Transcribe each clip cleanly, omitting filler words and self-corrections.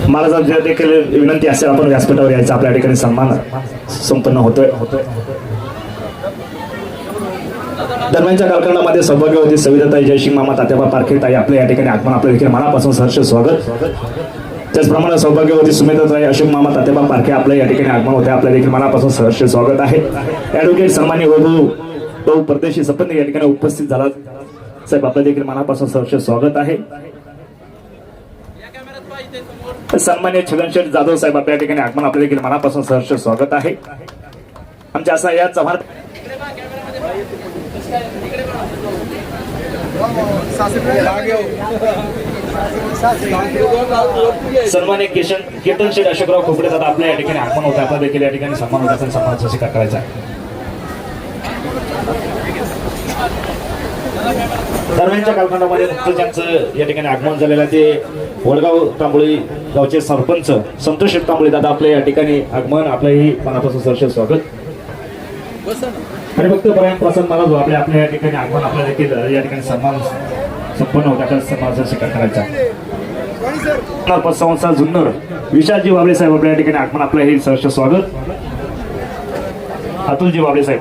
मला जर देखील विनंती असेल आपण व्यासपीठावर यायचं, आपल्या ठिकाणी सन्मान संपन्न होतोय. दरम्यानच्या कालखंडामध्ये सौभाग्यवती सविताताई जयसिंग मामा तात्याबा पारखेताई आपल्या या ठिकाणी आगमन आपल्या देखील मनापासून सहर्ष स्वागत. त्याचप्रमाणे सौभाग्यवती सुमित्राताई अशोक मामा तात्याबा पारखे आपल्या या ठिकाणी आगमन होते, आपल्या देखील मनापासून सहर्ष स्वागत आहे. ॲडव्होकेट सन्माननीय वैभव परदेशी सपत्नीक या ठिकाणी उपस्थित झाला साहेब, आपल्या देखील मनापासून सहर्ष स्वागत आहे. सन्माननीय छगनशेठ जाधव साहेब आपल्या ठिकाणी आगमन आपल्या देखील मनापासून सहर्ष स्वागत आहे. आमच्या असा या चव्हाण सन्माननीय केतन शेठ अशोकराव खोपडे दादा आपल्या या ठिकाणी आगमन होतं, आपल्या देखील या ठिकाणी सन्मान होता, सन्मानाचा स्वीकार करायचा आहे. दरम्यानच्या कालखंडामध्ये नुकतंच ज्यांचं या ठिकाणी आगमन झालेलं आहे ते वडगाव तांबोळी गावचे सरपंच संतोष तांबोळी दादा आपल्या या ठिकाणी आगमन, आपलंही मनापासून सहर्ष स्वागत. आणि फक्त पर्यंत प्रसन्न मला जो आपल्या या ठिकाणी आगमन आपल्या देखील या ठिकाणी सन्मान संपन्न होता, त्या सन्मानाचा स्वीकार करायचा. संस्था जुन्नर विशालजी बाबळे साहेब आपल्या या ठिकाणी आगमन आपलं हे सहर्ष स्वागत. अतुलजी बाबळे साहेब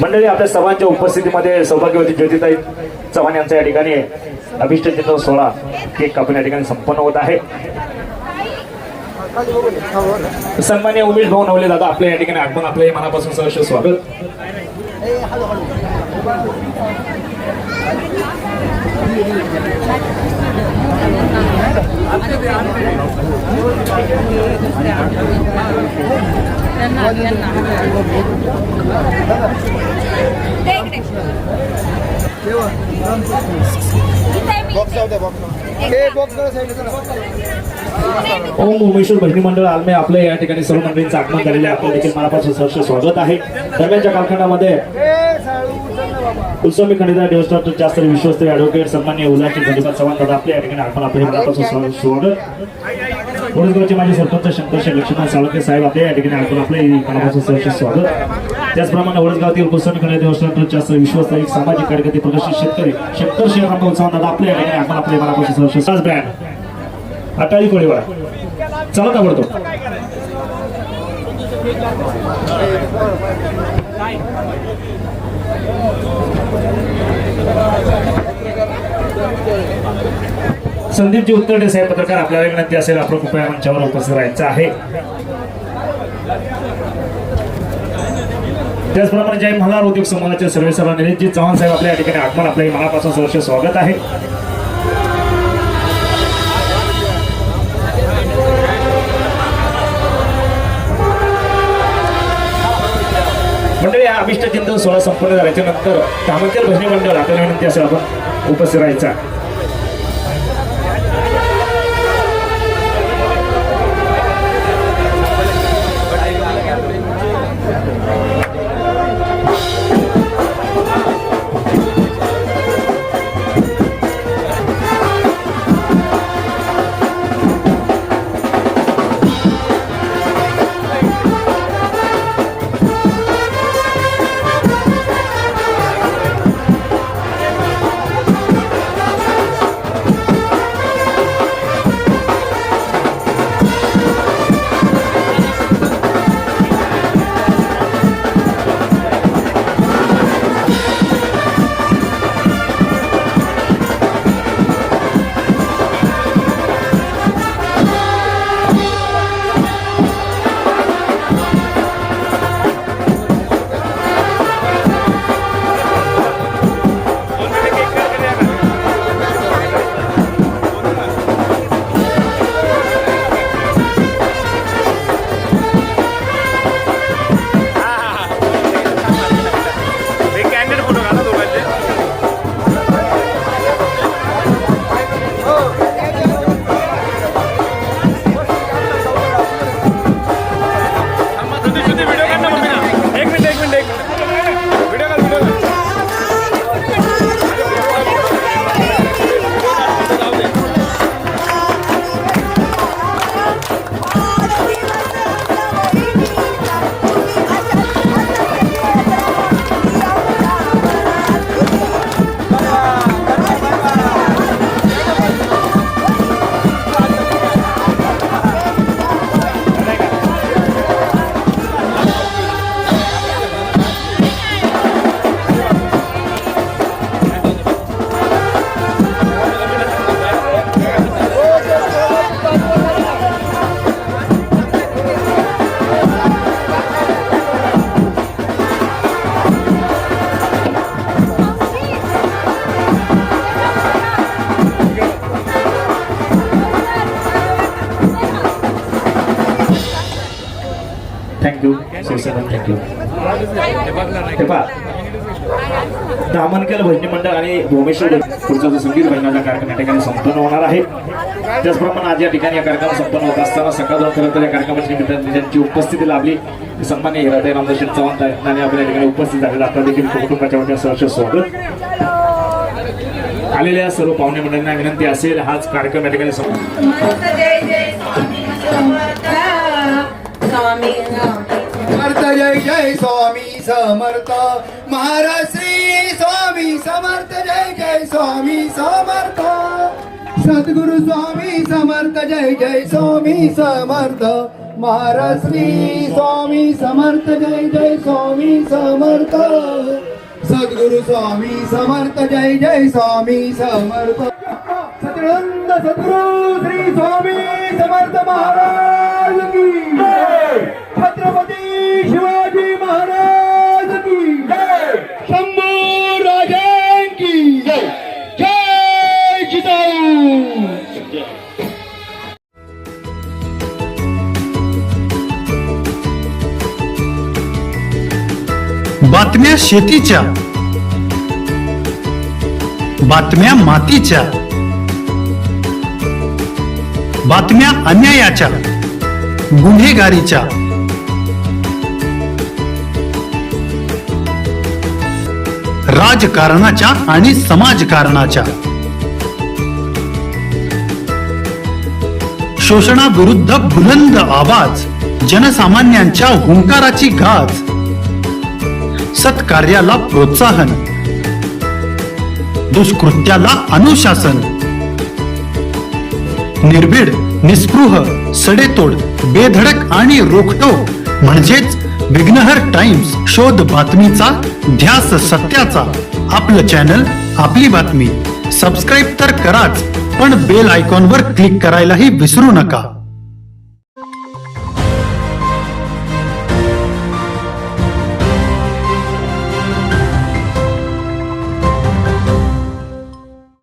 मंडळी, आपल्या सर्वांच्या उपस्थितीमध्ये सौभाग्यवती ज्योतिताई चव्हाण यांचा या ठिकाणी अभिष्ट चित्र सोहळा केक कापून या ठिकाणी संपन्न होत आहे. सन्मान्य उमेश भाऊ नवले दादा आपल्या या ठिकाणी आगमन आपल्या मनापासून सहर्ष स्वागत. ओम उमेश्वर भजनी मंडळ आलमे आपल्या या ठिकाणी सर्व मंडळींचं आगमन झालेले आपल्या देखील मनापासून सहर्ष स्वागत आहे. दरम्यानच्या कालखंडामध्ये उत्सवी खंडिता देवस्थान जास्त विश्वस्त ॲडव्होकेट सन्माननीय उल्हास धन्यवाद चव्हाण दादा आपल्या या ठिकाणी आगमन आपल्या मनापासून स्वागत. वडोदराचे माझे सरपंच शंकरशेठ लक्ष्मण साळके साहेब आपल्या या ठिकाणी आगमन आपल्या मनापासून सहर्ष स्वागत. त्याचप्रमाणे वडगावातील उत्सवी खंडिता देवस्थान जास्त विश्वस्त एक सामाजिक कार्यकर्ते प्रगतशील शेतकरी शंकरशेठ चव्हाण दादा आपल्या या ठिकाणी आगमन आपल्या मनापासून सहर्ष. साज ब्रँड अटाळी कोळीवाडा चला ताबडतो. संदीपजी उत्तरडे साहेब पत्रकार आपल्याला विनंती असेल आपण कृपया मंचावर उपस्थित राहायचं आहे. त्याचप्रमाणे जय मल्हार उद्योग समूहाचे सर्वेसर्वा निलेशजी चव्हाण साहेब आपल्या या ठिकाणी आगमन आपल्या मनापासून सहर्ष स्वागत आहे. मंडळी, हा अभिष्ट चिंतन सोहळा संपन्न झाल्याच्या नंतर कामकेल भजनी मंडळ आपल्याला विनंती असेल आपण उपस्थित राहायचा. Thank you Shiv Sena thank you. हे पहा दामनकेल भजनी मंडळ आणि भोमेश्वर पुढचा जो संगीत भजनाचा कार्यक्रम या ठिकाणी संपन्न होणार आहे. त्याचप्रमाणे आज या ठिकाणी या कार्यक्रम संपन्न होत असताना सकाळ जाऊन खरं तर या कार्यक्रमाच्या निमित्ताने ज्यांची उपस्थिती लाभली सन्मान्य हिराताई रामदास शेठ चव्हाण यांनी आपल्या ठिकाणी उपस्थित झालेला आपल्या देखील कुटुंबाच्या वतीने सहर्ष स्वागत. आलेल्या सर्व पाहुणे मंडळींना विनंती असेल हाच कार्यक्रम या ठिकाणी समर्थ जय जय स्वामी समर्थ महाराज श्री स्वामी समर्थ जय जय स्वामी समर्थ सद्गुरु स्वामी समर्थ जय जय स्वामी समर्थ महाराज श्री स्वामी समर्थ जय जय स्वामी समर्थ सद्गुरु स्वामी समर्थ जय जय स्वामी समर्थ सच्चिदानंद सद्गुरु श्री स्वामी समर्थ महाराज की जय. छत्रपती शिवाजी महाराज की जय. शंभू राजे की जय. जय जिजाऊ. बातम्या शेतीच्या, बातम्या मातीच्या, बातम्या अन्यायाच्या, गुन्हेगारीच्या, राजकारणाच्या आणि समाजकारणाच्या, शोषणाविरुद्ध बुलंद आवाज, जनसामान्यांच्या हुंकाराची गाज, सत्कार्याला प्रोत्साहन, दुष्कृत्याला अनुशासन, निर्भीड, निस्पृह, सडेतोड, बेधडक आणि रोखटोक म्हणजेच विघ्नहर टाइम्स. शोध बातमीचा, ध्यास सत्याचा. आपलं चॅनल, आपली बातमी. सबस्क्राईब तर कराच, पण बेल आयकॉनवर क्लिक करायलाही विसरू नका.